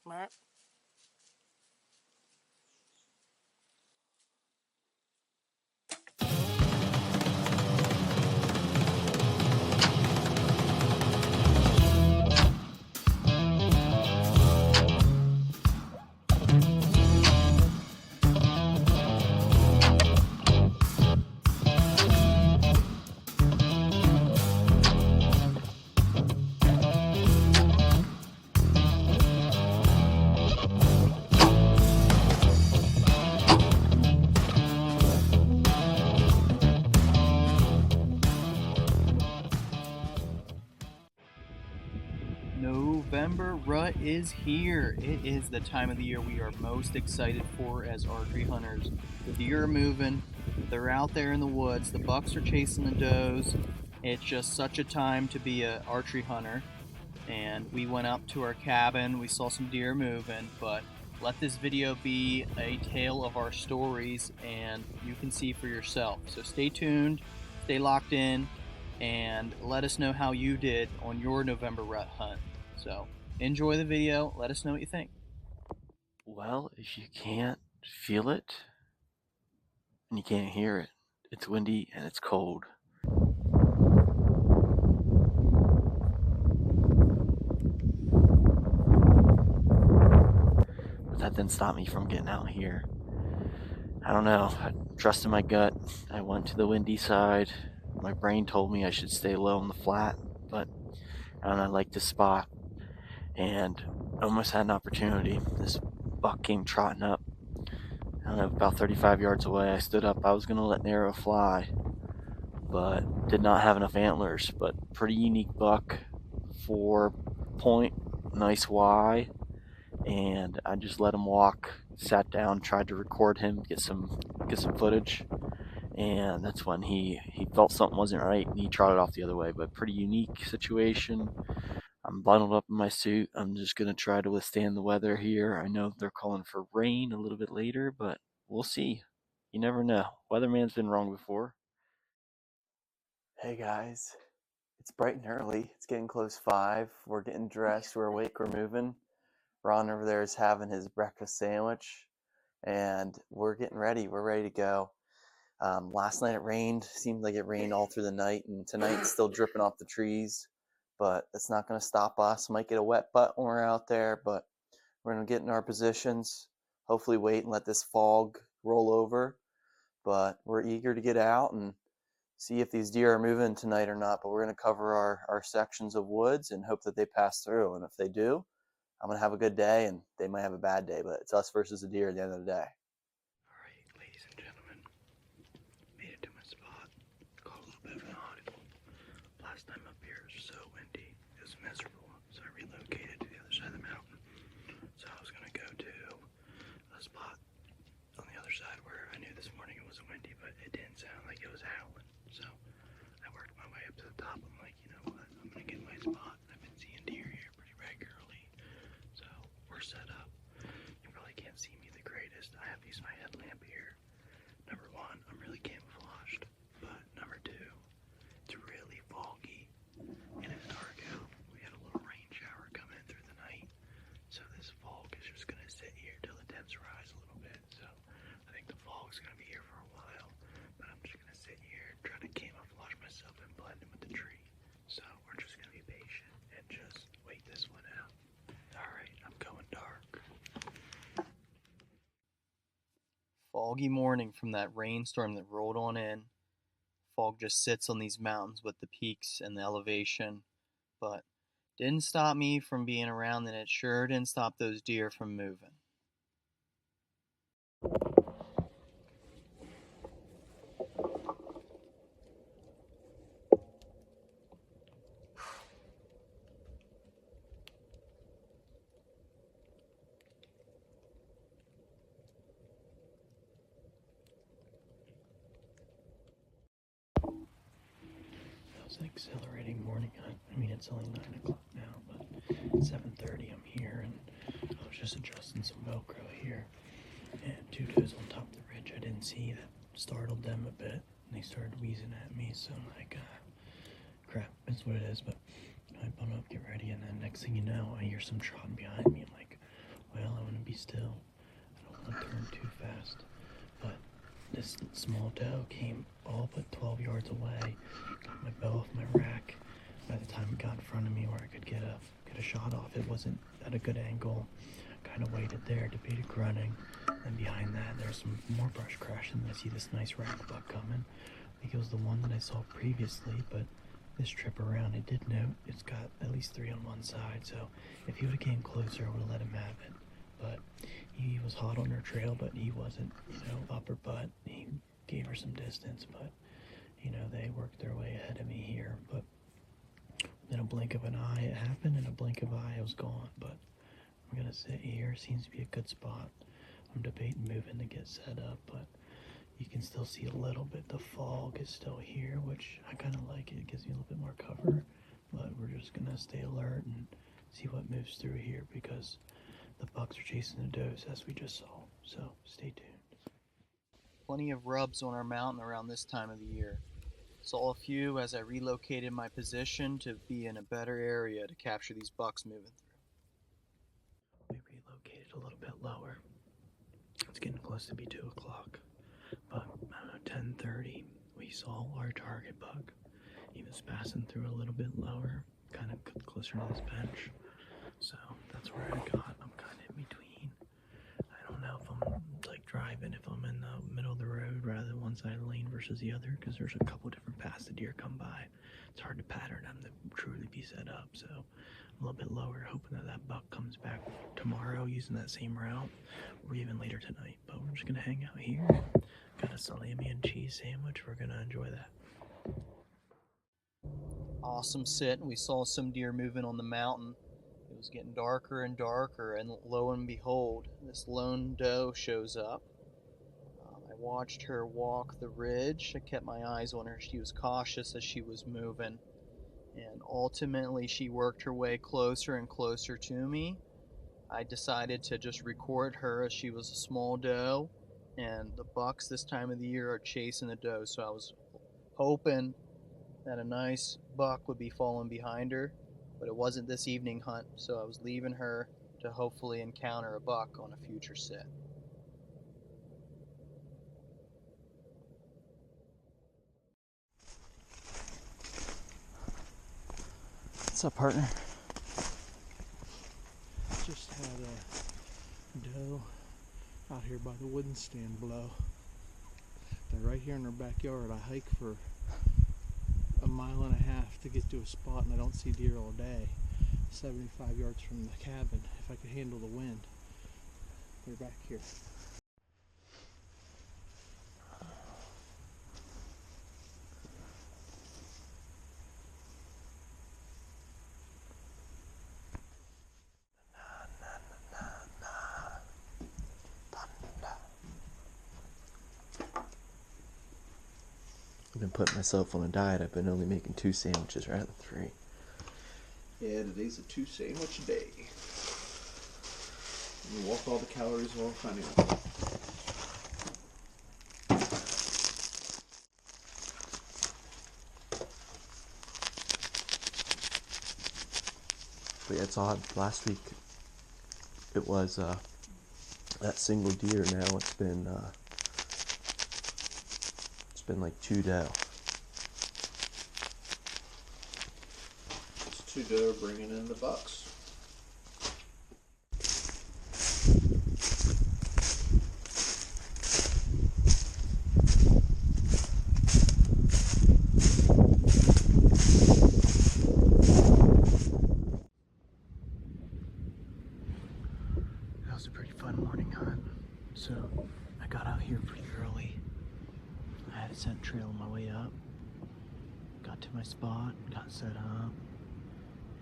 Matt? November rut is here. It is the time of the year we are most excited for as archery hunters. The deer are moving, they're out there in the woods, the bucks are chasing the does. It's just such a time to be an archery hunter. And we went up to our cabin, we saw some deer moving, but let this video be a tale of our stories and you can see for yourself. So stay tuned, stay locked in, and let us know how you did on your November rut hunt. So enjoy the video, let us know what you think. Well, if you can't feel it and you can't hear it, it's windy and it's cold. But that didn't stop me from getting out here. I don't know. I trusted my gut. I went to the windy side. My brain told me I should stay low on the flat, but I like this spot and almost had an opportunity. This buck came trotting up. I don't know, about 35 yards away. I stood up. I was going to let an arrow fly, but did not have enough antlers. But pretty unique buck, 4 point, nice Y, and I just let him walk. Sat down, tried to record him, get some footage, and that's when he felt something wasn't right and he trotted off the other way. But pretty unique situation. I'm bundled up in my suit. I'm just gonna try to withstand the weather here. I know they're calling for rain a little bit later, but we'll see. You never know. Weatherman's been wrong before. Hey guys, it's bright and early. It's getting close 5. We're getting dressed. We're awake. We're moving. Ron over there is having his breakfast sandwich, and we're getting ready. We're ready to go. Last night it rained. Seemed like it rained all through the night, and tonight it's still dripping off the trees. But that's not going to stop us. Might get a wet butt when we're out there, but we're going to get in our positions. Hopefully, wait and let this fog roll over. But we're eager to get out and see if these deer are moving tonight or not. But we're going to cover our sections of woods and hope that they pass through. And if they do, I'm going to have a good day, and they might have a bad day, but it's us versus the deer at the end of the day. All right, ladies and gentlemen, made it to my spot. Caught a little bit of an audible. Last time up here it was so windy, it was miserable, so I relocated to the other side of the mountain. So I was gonna go to a spot on the other side where I knew this morning it wasn't windy, but it didn't sound like it was howling. So I worked my way up to the top. I'm like, you know what? I'm gonna get my spot. I've been seeing deer here pretty regularly, so we're set up. You probably can't see me the greatest. I have to use my headlamp here. Number one, I'm really camouflaged, but number two, it's really foggy and it's dark out. We had a little rain shower come in through the night, so this fog is just gonna sit here till the temps rise a little bit. So I think the fog's gonna be here for a while, but I'm just gonna sit here and try to camouflage myself and blend in with the tree. So we're just gonna be patient and just wait this one out. Alright, I'm going dark. Foggy morning from that rainstorm that rolled on in. Fog just sits on these mountains with the peaks and the elevation, but didn't stop me from being around, and it sure didn't stop those deer from moving. That was an exhilarating morning hunt. I mean, it's only 9 o'clock now, but at 7:30 I'm here, and I was just adjusting some Velcro here, and two does on top of the ridge I didn't see that startled them a bit, and they started wheezing at me, so I'm like, crap, that's what it is. But I bun up, get ready, and then next thing you know, I hear some trotting behind me. I'm like, well, I want to be still. I don't want to turn too fast. But this small doe came all but 12 yards away. Got my bow off my rack. By the time it got in front of me where I could get a shot off, it wasn't at a good angle. Kind of waited there, debated grunting. And behind that, there's some more brush crashing. I see this nice rack buck coming. I think it was the one that I saw previously, but this trip around, it did note it's got at least 3 on one side. So if he would have came closer, I would have let him have it. But he was hot on her trail, but he wasn't, up her butt. He gave her some distance, but, they worked their way ahead of me here. But in a blink of an eye, it happened. In a blink of an eye, it was gone. But I'm going to sit here. Seems to be a good spot. I'm debating moving to get set up, but you can still see a little bit. The fog is still here, which I kind of like it. It gives me a little bit more cover. But we're just going to stay alert and see what moves through here because the bucks are chasing the does as we just saw. So stay tuned. Plenty of rubs on our mountain around this time of the year. Saw a few as I relocated my position to be in a better area to capture these bucks moving through. We relocated a little bit lower. It's getting close to be 2 o'clock. But I don't know, 10:30, we saw our target buck. He was passing through a little bit lower, kind of closer to this bench. So that's where I got. I'm kind of in between. I don't know if I'm driving, if I'm in the middle of the road rather than one side of the lane versus the other, because there's a couple different paths the deer come by. It's hard to pattern them to truly be set up. So I'm a little bit lower, hoping that buck comes back tomorrow using that same route, or even later tonight. But we're just gonna hang out here. Got a salami and cheese sandwich. We're gonna enjoy that. Awesome sit. We saw some deer moving on the mountain. It was getting darker and darker, and lo and behold, this lone doe shows up. I watched her walk the ridge. I kept my eyes on her. She was cautious as she was moving, and ultimately she worked her way closer and closer to me. I decided to just record her as she was a small doe, and the bucks this time of the year are chasing the doe, so I was hoping that a nice buck would be following behind her, but it wasn't this evening hunt, so I was leaving her to hopefully encounter a buck on a future sit. What's up, partner? Just had a doe out here by the wooden stand below. They're right here in our backyard. I hike for a mile and a half to get to a spot, and I don't see deer all day. 75 yards from the cabin. If I could handle the wind, they're back here. I've been putting myself on a diet. I've been only making 2 sandwiches rather than 3. Yeah, today's a 2 sandwich a day. You walk all the calories off anyway. But yeah, it's odd. Last week it was that single deer. Now it's been like 2 doe. It's 2 doe bringing in the bucks. That was a pretty fun morning hunt. So I got out here pretty early. I had a scent trail on my way up. Got to my spot, got set up,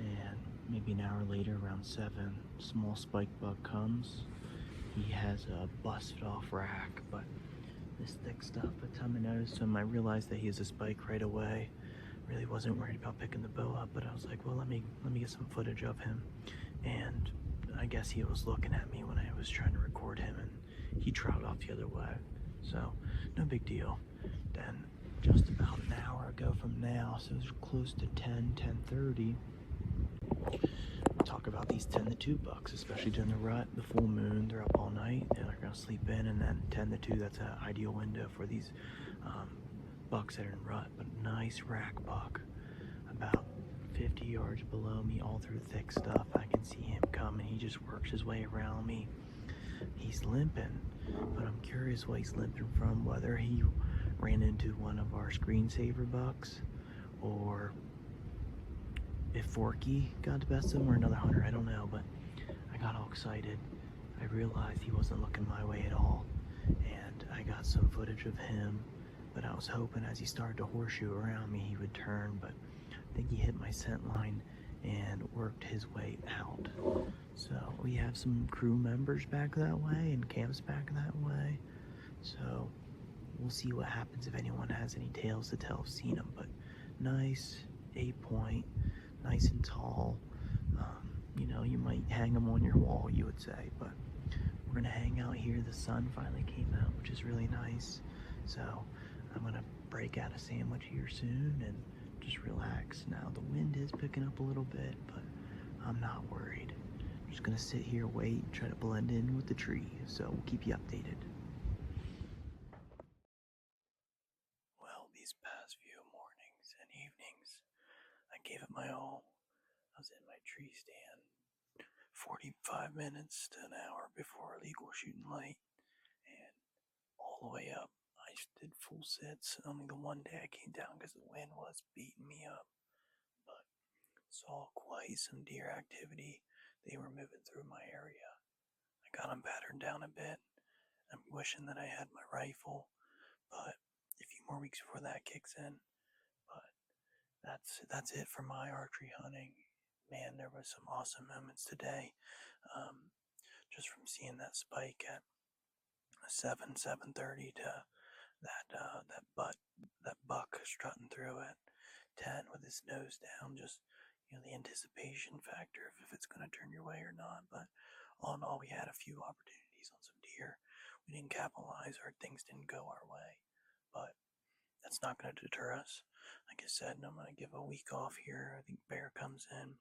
and maybe an hour later, around 7, small spike buck comes. He has a busted off rack, but this thick stuff, by the time I noticed him, I realized that he has a spike right away. Really wasn't worried about picking the bow up, but I was like, well, let me get some footage of him. And I guess he was looking at me when I was trying to record him, and he trowed off the other way. So no big deal. Then just about an hour ago from now, so it was close to 10:30, talk about these 10 to 2 bucks, especially during the rut, the full moon. They're up all night and they're going to sleep in, and then 10 to 2, that's an ideal window for these bucks that are in rut. But nice rack buck, about 50 yards below me, all through thick stuff. I can see him coming. He just works his way around me. He's limping, but I'm curious what he's limping from, whether he ran into one of our screensaver bucks or if Forky got the best of him or another hunter. I don't know, but I got all excited. I realized he wasn't looking my way at all, and I got some footage of him, but I was hoping as he started to horseshoe around me he would turn, but I think he hit my scent line and worked his way out. So we have some crew members back that way and camps back that way, so we'll see what happens if anyone has any tales to tell of seen him. But nice 8-point, nice and tall. You know, you might hang them on your wall, you would say, but we're gonna hang out here. The sun finally came out, which is really nice, so I'm gonna break out a sandwich here soon and just relax. Now the wind is picking up a little bit, but I'm not worried. I'm just gonna sit here, wait, try to blend in with the tree, so we'll keep you updated. Well, these past few mornings and evenings, I gave it my all. I was in my tree stand 45 minutes to an hour before legal shooting light, and all the way up I did full sits. Only the one day I came down because the wind was beating me up, but saw quite some deer activity. They were moving through my area. I got them battered down a bit. I'm wishing that I had my rifle, but a few more weeks before that kicks in. But that's it for my archery hunting. Man, there was some awesome moments today. Just from seeing that spike at 7:30 to that buck strutting through at 10 with his nose down. Just, you know, the anticipation factor of if it's going to turn your way or not. But all in all, we had a few opportunities on some deer. We didn't capitalize, or things didn't go our way, but that's not going to deter us. Like I said, I'm going to give a week off here. I think Bear comes in.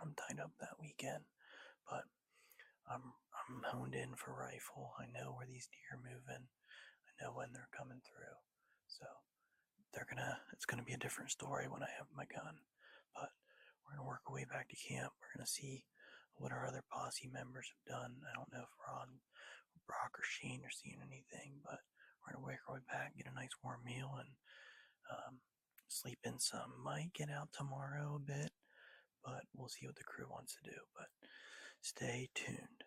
I'm tied up that weekend, but I'm honed in for rifle. I know where these deer are moving. I know when they're coming through. So it's gonna be a different story when I have my gun. But we're gonna work our way back to camp. We're gonna see what our other posse members have done. I don't know if Ron, Brock, or Sheen are seeing anything, but we're gonna work our way back, get a nice warm meal, and sleep in some. Might get out tomorrow a bit, but we'll see what the crew wants to do. But stay tuned.